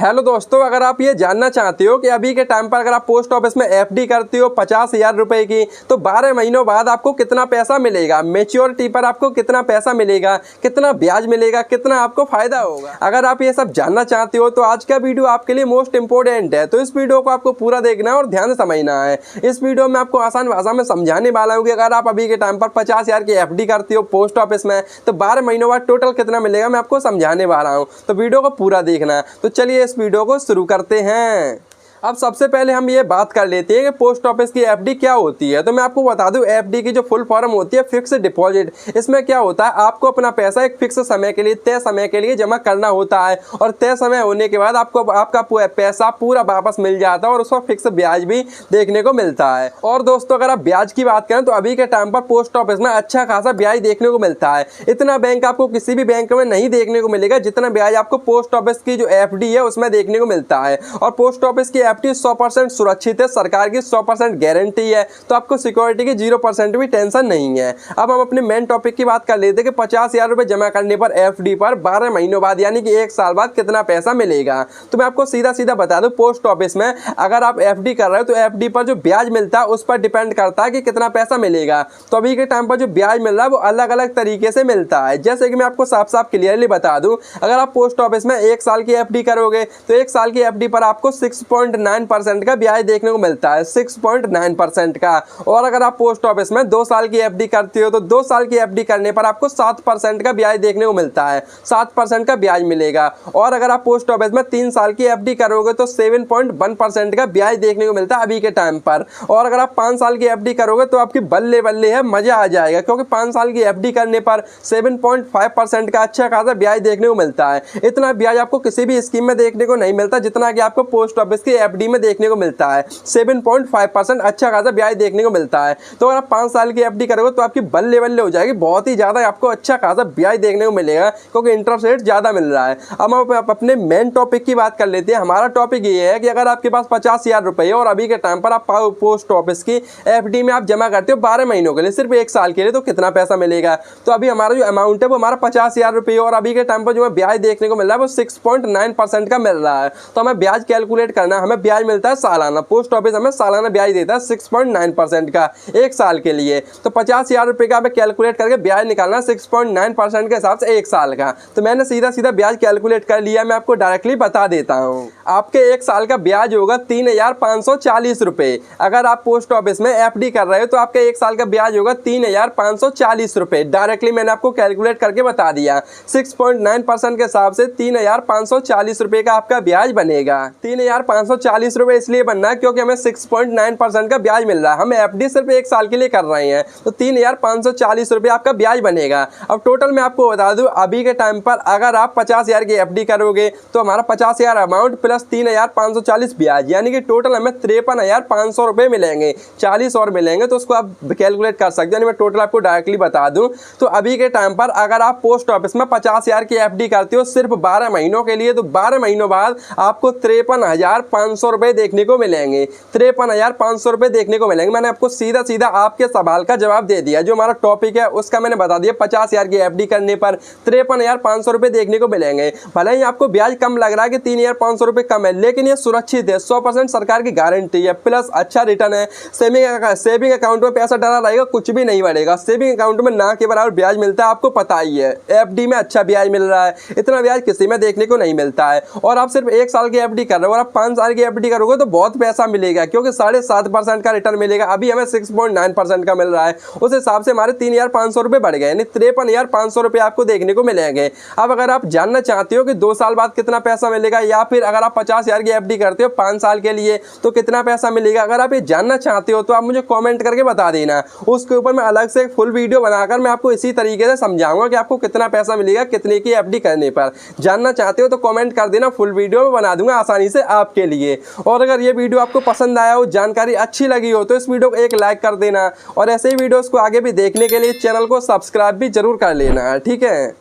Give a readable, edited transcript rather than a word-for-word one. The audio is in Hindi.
हेलो दोस्तों, अगर आप ये जानना चाहते हो कि अभी के टाइम पर अगर आप पोस्ट ऑफिस में एफडी करते हो 50,000 रुपए की, तो 12 महीनों बाद आपको कितना पैसा मिलेगा, मैच्योरिटी पर आपको कितना पैसा मिलेगा, कितना ब्याज मिलेगा, कितना आपको फायदा होगा। अगर आप ये सब जानना चाहते हो तो आज का वीडियो आपके लिए मोस्ट इंपोर्टेंट है। तो इस वीडियो को आपको पूरा देखना है और ध्यान से समझना है। इस वीडियो में आपको आसान भाषा में समझाने वाला हूँ कि अगर आप अभी के टाइम पर 50,000 की एफडी करते हो पोस्ट ऑफिस में, तो 12 महीनों बाद टोटल कितना मिलेगा मैं आपको समझाने वाला हूँ। तो वीडियो को पूरा देखना है। तो चलिए इस वीडियो को शुरू करते हैं। अब सबसे पहले हम ये बात कर लेते हैं कि पोस्ट ऑफिस की एफडी क्या होती है। तो मैं आपको बता दूं, एफडी की जो फुल फॉर्म होती है फिक्स डिपॉजिट। इसमें क्या होता है, आपको अपना पैसा एक फिक्स समय के लिए, तय समय के लिए जमा करना होता है और तय समय होने के बाद आपको आपका पैसा पूरा वापस मिल जाता है और उस पर फिक्स ब्याज भी देखने को मिलता है। और दोस्तों, अगर आप ब्याज की बात करें तो अभी के टाइम पर पोस्ट ऑफिस में अच्छा खासा ब्याज देखने को मिलता है। इतना बैंक आपको किसी भी बैंक में नहीं देखने को मिलेगा जितना ब्याज आपको पोस्ट ऑफिस की जो एफडी है उसमें देखने को मिलता है। और पोस्ट ऑफिस की एफडी 100% सुरक्षित है, सरकार की 100% गारंटी है, तो आपको सिक्योरिटी की 0% भी टेंशन नहीं है। अब हम अपने मेन टॉपिक की बात कर लेते हैं कि 50,000 रुपए जमा करने पर एफडी पर 12 महीनों बाद यानी कि 1 साल बाद कितना पैसा मिलेगा। तो मैं आपको सीधा सीधा बता दूं, पोस्ट ऑफिस में अगर आप एफडी कर रहे हो तो एफडी पर जो ब्याज मिलता है उस पर डिपेंड करता है कि कितना पैसा मिलेगा। तो अभी के टाइम पर जो ब्याज मिल रहा है वो अलग अलग तरीके से मिलता है। जैसे कि मैं आपको साफ साफ क्लियरली बता दूं, अगर आप पोस्ट ऑफिस में 1 साल की एफडी करोगे तो 1 साल की एफडी पर आपको 6.9% का ब्याज देखने को मिलता है, 6.9% का। और अगर आप पोस्ट ऑफिस में 2 साल की एफडी करते हो तो 2 साल की एफडी करने पर आपको 7% का ब्याज देखने को मिलता है, 7% का ब्याज मिलेगा। और अगर आप पोस्ट ऑफिस में 3 साल की एफडी करोगे तो 7.1% का ब्याज देखने को मिलता है अभी के टाइम पर। और अगर आप 5 साल की एफडी करोगे तो आपकी बल्ले बल्ले है, मजा आ जाएगा, क्योंकि 5 साल की एफडी करने पर 7.5% का अच्छा खासा ब्याज देखने को मिलता है। इतना ब्याज आपको किसी भी स्कीम में देखने को नहीं मिलता जितना कि आपको पोस्ट ऑफिस की एफडी में देखने को मिलता है। 7.5% अच्छा खासा ब्याज देखने को मिलता है। तो अगर आप 5 साल की एफडी करोगे तो आपकी बल्ले बल्ले हो जाएगी, बहुत ही ज्यादा आपको अच्छा खासा ब्याज देखने को मिलेगा, क्योंकि इंटरेस्ट रेट ज्यादा मिल रहा है। अब हम अपने मेन टॉपिक की बात कर लेते हैं। हमारा टॉपिक ये है कि अगर आपके पास 50,000 रुपए और अभी के टाइम पर आप पोस्ट ऑफिस की एफडी में आप जमा करते हो 12 महीनों के लिए, सिर्फ 1 साल के लिए, तो कितना पैसा मिलेगा। तो अभी हमारा जो अमाउंट है वो हमारा 50,000 रुपए और अभी के टाइम पर जो ब्याज देखने को मिल रहा है वो 6.9% का मिल रहा है। तो हमें ब्याज कैलकुलेट करना, हमें ब्याज मिलता है सालाना। पोस्ट ऑफिस हमें सालाना ब्याज देता है 6.9% का 1 साल के लिए। तो 50,000 रुपए का हमें कैलकुलेट करके ब्याज निकालना 6.9% के हिसाब से 1 साल का। तो मैंने सीधा सीधा ब्याज कैलकुलेट कर लिया, मैं आपको डायरेक्टली बता देता हूँ। आपके 1 साल का ब्याज होगा 3,540 रुपए। अगर आप पोस्ट ऑफिस में एफडी कर रहे हो तो आपका 1 साल का ब्याज होगा 3,540 रुपए। डायरेक्टली मैंने आपको कैलकुलेट करके बता दिया। 6.9% के हिसाब से 3,540 रुपए का आपका ब्याज बनेगा। 3,540 रुपए इसलिए बनना है क्योंकि हमें 6.9% का ब्याज मिल रहा है। हम एफडी सिर्फ 1 साल के लिए कर रहे हैं, तो 3,540 रुपए आपका ब्याज बनेगा। अब टोटल मैं आपको बता दूं, अभी के टाइम पर अगर आप 50,000 की एफडी करोगे तो हमारा 50,000 अमाउंट प्लस 3,540 ब्याज, यानी कि टोटल हमें 53,500 रुपए मिलेंगे। 40 और मिलेंगे, तो उसको आप कैलकुलेट कर सकते हैं। मैं टोटल आपको डायरेक्टली बता दूं तो अभी के टाइम पर अगर आप पोस्ट ऑफिस में 50,000 की एफडी करते हो सिर्फ 12 महीनों के लिए, तो 12 महीनों बाद आपको 53,500 रुपए देखने को मिलेंगे। 53,500 रुपए देखने को मिलेंगे। मैंने आपको सीधा सीधा आपके सवाल का जवाब दे दिया। जो हमारा टॉपिक है उसका मैंने बता दिया। 50,000 की एफडी करने पर 53,500 रुपए देखने को मिलेंगे। भले ही आपको ब्याज कम लग रहा है कि 3,500 रुपए कम है, लेकिन ये सुरक्षित है, 100% सरकार की गारंटी है, प्लस अच्छा रिटर्न है। सेविंग अकाउंट में पैसा डाला रहेगा, कुछ भी नहीं बढ़ेगा। सेविंग अकाउंट में ना के बराबर ब्याज मिलता है, आपको पता ही है। एफडी में अच्छा ब्याज मिल रहा है, इतना ब्याज किसी में देखने को नहीं मिलता है। और आप सिर्फ 1 साल की एफडी कर रहे हो और आप 5 साल की एफडी करोगे तो बहुत पैसा मिलेगा, क्योंकि 7.5% का रिटर्न मिलेगा। अभी हमें 6.9% का मिल रहा है, उस हिसाब से हमारे 3,500 रुपए बढ़ गए, यानी 53,500 रुपए आपको देखने को मिलेंगे। अब अगर आप जानना चाहते हो कि 2 साल बाद कितना पैसा मिलेगा, या फिर अगर आप 50,000 की एफडी करते हो 5 साल के लिए तो कितना पैसा मिलेगा, अगर आप ये जानना चाहते हो तो आप मुझे कॉमेंट करके बता देना। उसके ऊपर मैं अलग से एक फुल वीडियो बनाकर मैं आपको इसी तरीके से समझाऊंगा कि आपको कितना पैसा मिलेगा कितने की एफडी करने पर। जानना चाहते हो तो कॉमेंट कर देना, फुल वीडियो में बना दूंगा आसानी से आपके लिए। और अगर ये वीडियो आपको पसंद आया हो, जानकारी अच्छी लगी हो, तो इस वीडियो को एक लाइक कर देना और ऐसे ही वीडियोस को आगे भी देखने के लिए चैनल को सब्सक्राइब भी जरूर कर लेना, ठीक है।